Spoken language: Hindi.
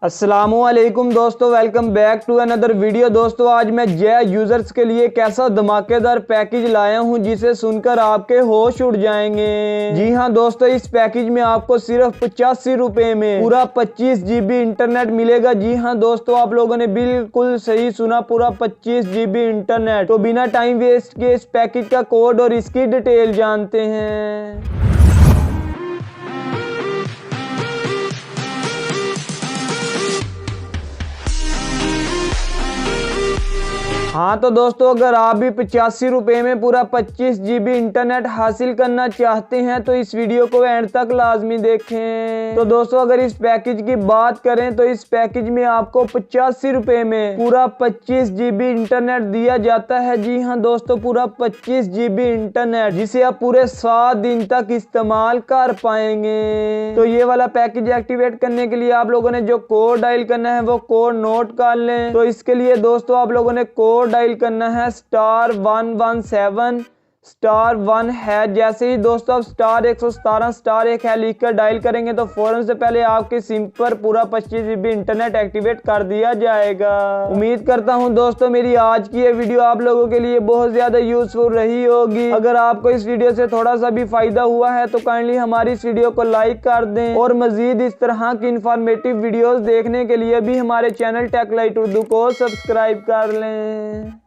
अस्सलामुअलैकुम दोस्तों, welcome back to another video. दोस्तों आज मैं जय यूजर्स के लिए एक ऐसा धमाकेदार पैकेज लाया हूं जिसे सुनकर आपके होश उड़ जाएंगे। जी हां दोस्तों, इस पैकेज में आपको सिर्फ 85 रुपए में पूरा 25 GB इंटरनेट मिलेगा। जी हां दोस्तों, आप लोगों ने बिल्कुल सही सुना, पूरा 25 GB इंटरनेट। तो बिना टाइम वेस्ट किए इस पैकेज का कोड और इसकी डिटेल जानते हैं। हाँ तो दोस्तों, अगर आप भी 85 रुपए में पूरा 25 GB इंटरनेट हासिल करना चाहते हैं तो इस वीडियो को एंड तक लाजमी देखें। तो दोस्तों अगर इस पैकेज की बात करें तो इस पैकेज में आपको 85 रुपए में पूरा 25 GB इंटरनेट दिया जाता है। जी हाँ दोस्तों, पूरा 25 GB इंटरनेट जिसे आप पूरे 7 दिन तक इस्तेमाल कर पाएंगे। तो ये वाला पैकेज एक्टिवेट करने के लिए आप लोगों ने जो कोड डायल करना है वो कोड नोट कर लें। तो इसके लिए दोस्तों आप लोगों ने कोड डायल करना है *117*1 है। जैसे ही दोस्तों आप *117*1 लिखकर डायल करेंगे तो फौरन से पहले आपके सिम पर पूरा 25 GB इंटरनेट एक्टिवेट कर दिया जाएगा। उम्मीद करता हूं दोस्तों मेरी आज की ये वीडियो आप लोगों के लिए बहुत ज्यादा यूजफुल रही होगी। अगर आपको इस वीडियो से थोड़ा सा भी फायदा हुआ है तो काइंडली हमारी इस वीडियो को लाइक कर दें और मजीद इस तरह की इंफॉर्मेटिव वीडियोस देखने के लिए भी हमारे चैनल टेक लाइट उर्दू को सब्सक्राइब कर लें।